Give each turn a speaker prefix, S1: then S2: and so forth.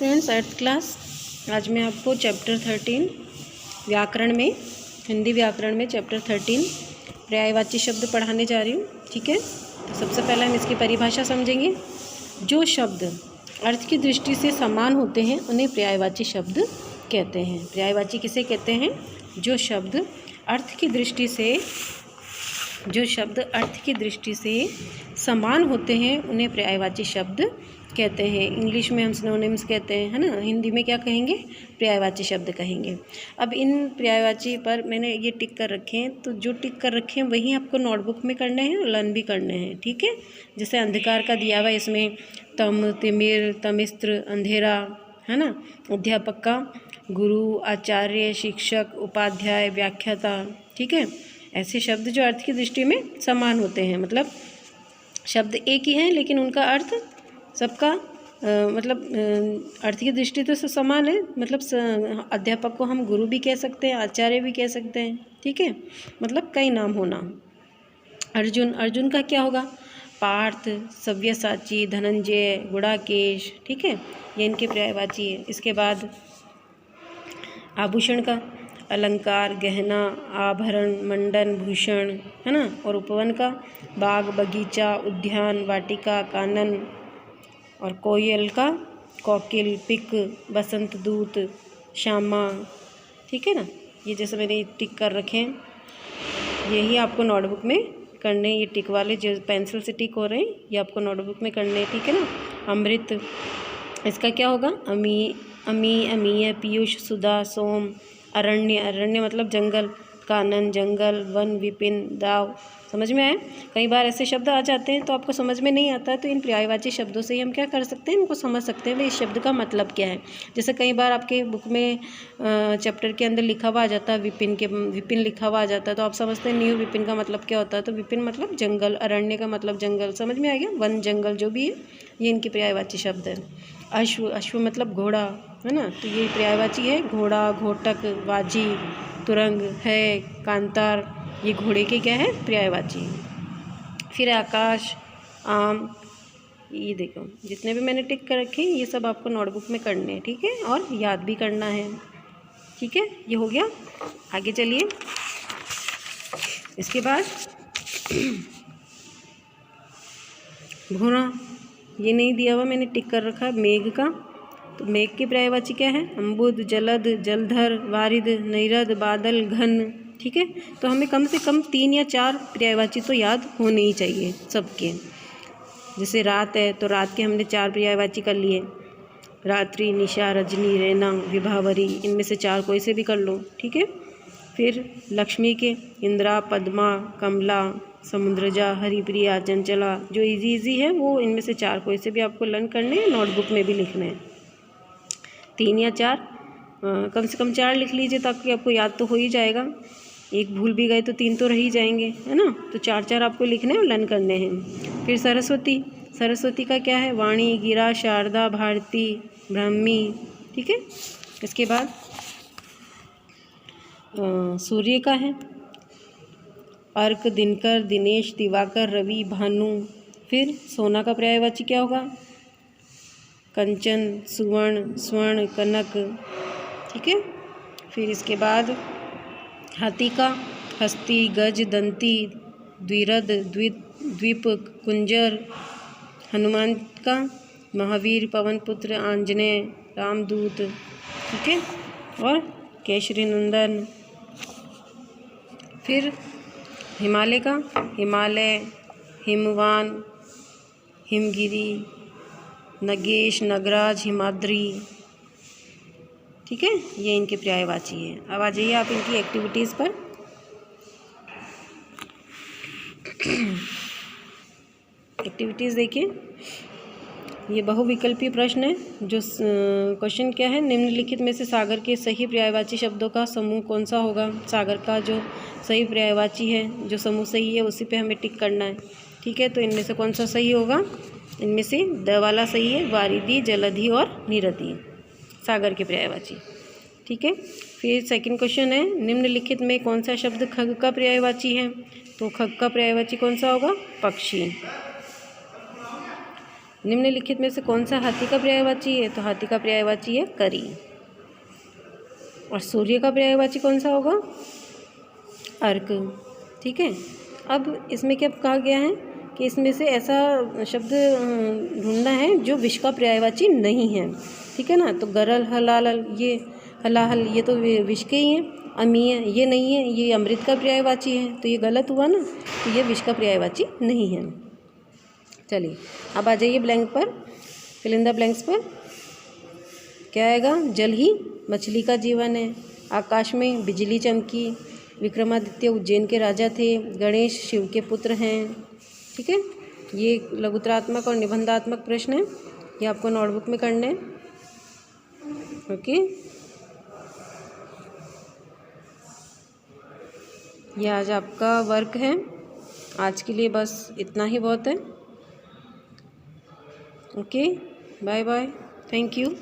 S1: Students, 8th class. आज मैं आपको चैप्टर 13 व्याकरण में, हिंदी व्याकरण में चैप्टर 13 पर्यायवाची शब्द पढ़ाने जा रही हूँ। ठीक है, तो सबसे पहले हम इसकी परिभाषा समझेंगे। जो शब्द अर्थ की दृष्टि से समान होते हैं उन्हें पर्यायवाची शब्द कहते हैं। पर्यायवाची किसे कहते हैं? जो शब्द अर्थ की दृष्टि से समान होते हैं उन्हें पर्यायवाची शब्द कहते हैं। इंग्लिश में हम सिनोनिम्स कहते हैं, है ना। हिंदी में क्या कहेंगे? पर्यायवाची शब्द कहेंगे। अब इन पर्यायवाची पर मैंने ये टिक कर रखे हैं, तो जो टिक कर रखे हैं वही आपको नोटबुक में करने हैं और लर्न भी करने हैं। ठीक है, जैसे अंधकार का दिया हुआ इसमें तम, तिमिर, तमिस्त्र, अंधेरा, है ना। अध्यापक का गुरु, आचार्य, शिक्षक, उपाध्याय, व्याख्याता। ठीक है, ऐसे शब्द जो अर्थ की दृष्टि में समान होते हैं, मतलब शब्द एक ही हैं लेकिन उनका अर्थ सबका अर्थ की दृष्टि तो समान है। मतलब अध्यापक को हम गुरु भी कह सकते हैं, आचार्य भी कह सकते हैं। ठीक है, मतलब कई नाम होना। अर्जुन का क्या होगा? पार्थ, सव्यसाची, धनंजय, गुड़ाकेश। ठीक है, ये इनके पर्यायवाची है। इसके बाद आभूषण का अलंकार, गहना, आभरण, मंडन, भूषण, है ना। और उपवन का बाग, बगीचा, उद्यान, वाटिका, कानन। और कोयल का कोकिल, पिक, बसंत दूत, श्यामा। ठीक है ना, ये जैसे मैंने टिक कर रखे हैं, यही आपको नोटबुक में करने। ये टिक वाले जो पेंसिल से टिक हो रहे हैं ये आपको नोटबुक में करने हैं। ठीक है ना। अमृत, इसका क्या होगा? अमीय, पीयूष, सुधा, सोम। अरण्य मतलब जंगल। कानन जंगल, वन, विपिन, दाव। समझ में आए? कई बार ऐसे शब्द आ जाते हैं तो आपको समझ में नहीं आता है, तो इन पर्यायवाची शब्दों से ही हम क्या कर सकते हैं, इनको समझ सकते हैं भाई इस शब्द का मतलब क्या है। जैसे कई बार आपके बुक में चैप्टर के अंदर लिखा हुआ आ जाता है विपिन लिखा हुआ आ जाता है, तो आप समझते हैं न्यू विपिन का मतलब क्या होता है। तो विपिन मतलब जंगल, अरण्य का मतलब जंगल। समझ में आ गया? वन, जंगल जो भी है ये इनके पर्यायवाची शब्द है। अश्व मतलब घोड़ा, है ना। तो ये पर्यायवाची है। घोड़ा, घोटक, वाजी, तुरंग, है, कांतार, ये घोड़े के क्या है? पर्यायवाची। फिर आकाश, आम। ये देखो जितने भी मैंने टिक कर रखे हैं ये सब आपको नोटबुक में करने हैं। ठीक है, और याद भी करना है। ठीक है, ये हो गया। आगे चलिए। इसके बाद घोड़ा, ये नहीं दिया हुआ, मैंने टिक कर रखा। मेघ का, तो मेघ की पर्यायवाची क्या है? अम्बुद, जलद, जलधर, वारिद, नैरद, बादल, घन। ठीक है, तो हमें कम से कम 3 या 4 पर्यायवाची तो याद होने ही चाहिए सबके। जैसे रात है तो रात के हमने 4 पर्यायवाची कर लिए। रात्रि, निशा, रजनी, रैना, विभावरी, इनमें से 4 कोई से भी कर लो। ठीक है। फिर लक्ष्मी के इंद्रा, पद्मा, कमला, समुद्रजा, हरिप्रिया, चंचला। जो इजी है वो इनमें से 4 कोई से भी आपको लर्न करने हैं, नोटबुक में भी लिखने हैं। 3 या 4, कम से कम 4 लिख लीजिए ताकि आपको याद तो हो ही जाएगा। एक भूल भी गए तो 3 तो रह ही जाएंगे, है ना। तो 4 आपको लिखने और लर्न करने हैं। फिर सरस्वती का क्या है? वाणी, गिरा, शारदा, भारती, ब्राह्मी। ठीक है। इसके बाद सूर्य का है अर्क, दिनकर, दिनेश, दिवाकर, रवि, भानु। फिर सोना का पर्यायवाची क्या होगा? कंचन, सुवर्ण, स्वर्ण, कनक। ठीक है। फिर इसके बाद हाथी का हस्ती, गज, दंती, द्विरथ, द्वीप, कुंजर। हनुमान का महावीर, पवनपुत्र, आंजनेय, रामदूत। ठीक है, और केसरी नंदन। फिर हिमालय का हिमालय, हिमवान, हिमगिरी, नगेश, नगराज, हिमाद्री। ठीक है, ये इनके पर्यायवाची है। अब आ जाइए आप इनकी एक्टिविटीज़ पर। एक्टिविटीज़ देखिए, ये बहुविकल्पीय प्रश्न है। जो क्वेश्चन क्या है? निम्नलिखित में से सागर के सही पर्यायवाची शब्दों का समूह कौन सा होगा? सागर का जो सही पर्यायवाची है, जो समूह सही है उसी पे हमें टिक करना है। ठीक है, तो इनमें से कौन सा सही होगा? इनमें से द वाला सही है। वारिधि, जलधि और निरधि सागर के पर्यायवाची। ठीक है। फिर सेकंड क्वेश्चन है, निम्नलिखित में कौन सा शब्द खग का पर्यायवाची है? तो खग का पर्यायवाची कौन सा होगा? पक्षी। निम्नलिखित में से कौन सा हाथी का पर्यायवाची है? तो हाथी का पर्यायवाची है करी। और सूर्य का पर्यायवाची कौन सा होगा? अर्क। ठीक है, अब इसमें क्या कहा गया है कि इसमें से ऐसा शब्द ढूंढना है जो विष का पर्यायवाची नहीं है। ठीक है ना, तो गरल, हलाल, ये हलाहल ये तो विष के ही हैं। अमीय ये नहीं है, ये अमृत का पर्यायवाची है, तो ये गलत हुआ ना, तो ये विष का पर्यायवाची नहीं है। चलिए अब आ जाइए ब्लैंक पर, फिल इन द ब्लैंक्स पर। क्या आएगा? जल ही मछली का जीवन है। आकाश में बिजली चमकी। विक्रमादित्य उज्जैन के राजा थे। गणेश शिव के पुत्र हैं। ठीक है, ये लघुतरात्मक और निबंधात्मक प्रश्न है, ये आपको नोटबुक में करने हैं। ओके, ये आज आपका वर्क है। आज के लिए बस इतना ही बहुत है। Okay, bye bye, thank you.